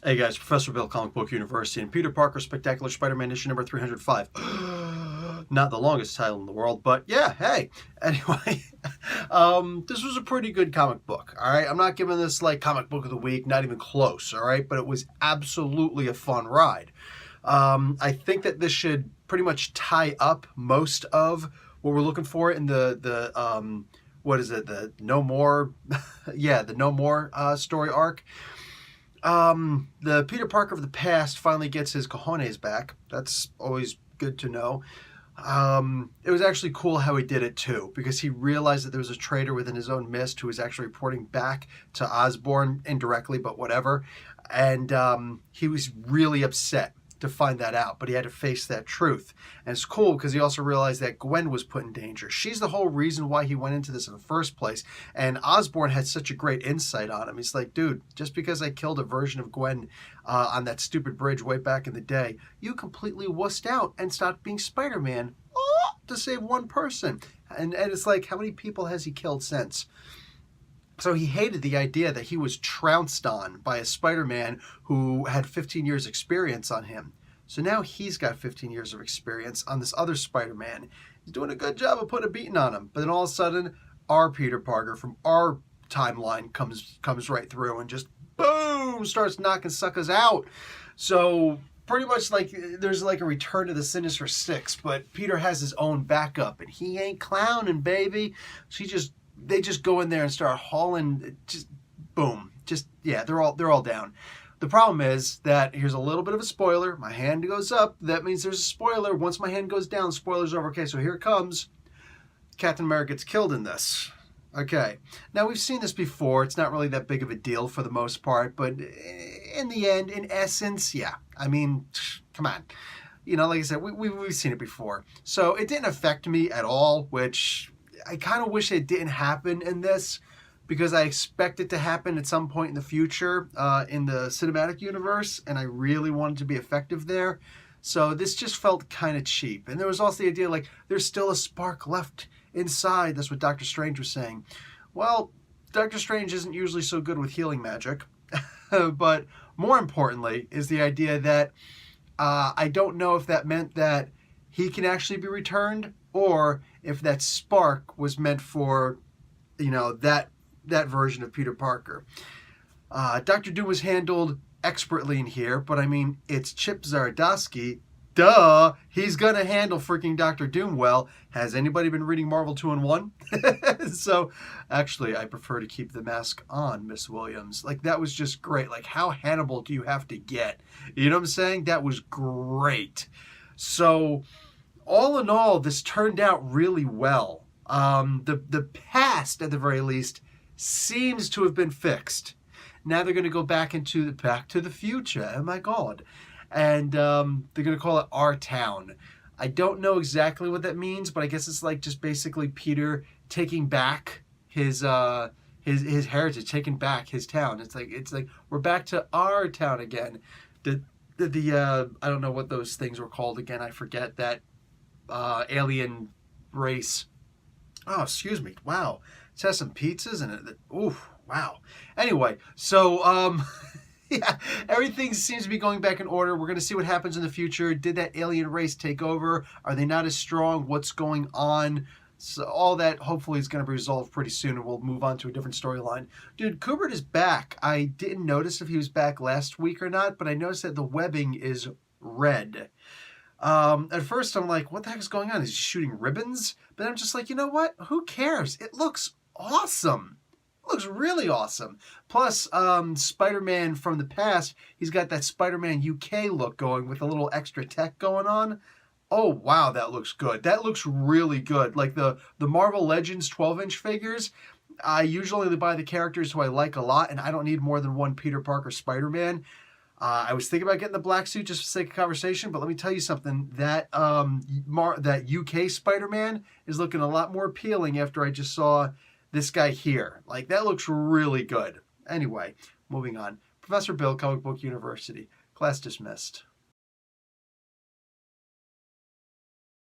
Hey guys, Professor Bill, Comic Book University, and Peter Parker, Spectacular Spider-Man issue number 305. Not the longest title in the world, but yeah, hey. Anyway, this was a pretty good comic book, all right? I'm not giving this like comic book of the week, not even close, all right? But it was absolutely a fun ride. I think that this should pretty much tie up most of what we're looking for in the what is it, the No More, yeah, the No More story arc. The Peter Parker of the past finally gets his cojones back. That's always good to know. It was actually cool how he did it too, because he realized that there was a traitor within his own mist who was actually reporting back to Osborn indirectly, but whatever. And he was really upset to find that out, but he had to face that truth. And it's cool because he also realized that Gwen was put in danger. She's the whole reason why he went into this in the first place. And Osborn had such a great insight on him. He's like, dude, just because I killed a version of Gwen on that stupid bridge way back in the day, you completely wussed out and stopped being Spider-Man to save one person. And it's like, how many people has he killed since? So he hated the idea that he was trounced on by a Spider-Man who had 15 years experience on him. So now he's got 15 years of experience on this other Spider-Man. He's doing a good job of putting a beating on him. But then all of a sudden, our Peter Parker from our timeline comes right through and just boom, starts knocking suckers out. So pretty much like there's like a return to the Sinister Six, but Peter has his own backup and he ain't clowning, baby. So they just go in there and start hauling, just boom, just yeah, they're all down. The problem is that here's a little bit of a spoiler. My hand goes up. That means there's a spoiler. Once my hand goes down, spoiler's over. Okay, so here it comes. Captain America gets killed in this. Okay, now we've seen this before. It's not really that big of a deal for the most part, but in the end, in essence, yeah. I mean, come on. You know, like I said, we've seen it before. So it didn't affect me at all, which I kind of wish it didn't happen in this, because I expect it to happen at some point in the future in the cinematic universe, and I really wanted to be effective there. So this just felt kind of cheap. And there was also the idea like there's still a spark left inside. That's what Doctor Strange was saying. Well, Doctor Strange isn't usually so good with healing magic. But more importantly is the idea that I don't know if that meant that he can actually be returned, or if that spark was meant for, you know, that version of Peter Parker. Dr. Doom was handled expertly in here, but I mean, it's Chip Zdarsky. Duh! He's gonna handle freaking Dr. Doom well. Has anybody been reading Marvel 2-in-1? So, actually, I prefer to keep the mask on, Miss Williams. Like, that was just great. Like, how Hannibal do you have to get? You know what I'm saying? That was great. So, all in all, this turned out really well. The past, at the very least, seems to have been fixed. Now they're going to go back to the future. Oh my God. And they're going to call it Our Town. I don't know exactly what that means, but I guess it's like just basically Peter taking back his heritage, taking back his town. It's like we're back to our town again. The I don't know what those things were called again. I forget that alien race. Oh, excuse me. Wow. It has some pizzas in it. Ooh, wow. Anyway, so yeah, everything seems to be going back in order. We're going to see what happens in the future. Did that alien race take over? Are they not as strong? What's going on? So all that hopefully is going to be resolved pretty soon, and we'll move on to a different storyline. Dude, Kubert is back. I didn't notice if he was back last week or not, but I noticed that the webbing is red. At first I'm like, what the heck is going on? Is he shooting ribbons? But I'm just like, you know what? Who cares? It looks awesome. It looks really awesome. Plus, Spider-Man from the past, he's got that Spider-Man UK look going with a little extra tech going on. Oh, wow, that looks good. That looks really good. Like the Marvel Legends 12-inch figures, I usually only buy the characters who I like a lot, and I don't need more than one Peter Parker Spider-Man. I was thinking about getting the black suit just for the sake of conversation, but let me tell you something. That UK Spider-Man is looking a lot more appealing after I just saw this guy here. Like, that looks really good. Anyway, moving on. Professor Bill, Comic Book University. Class dismissed.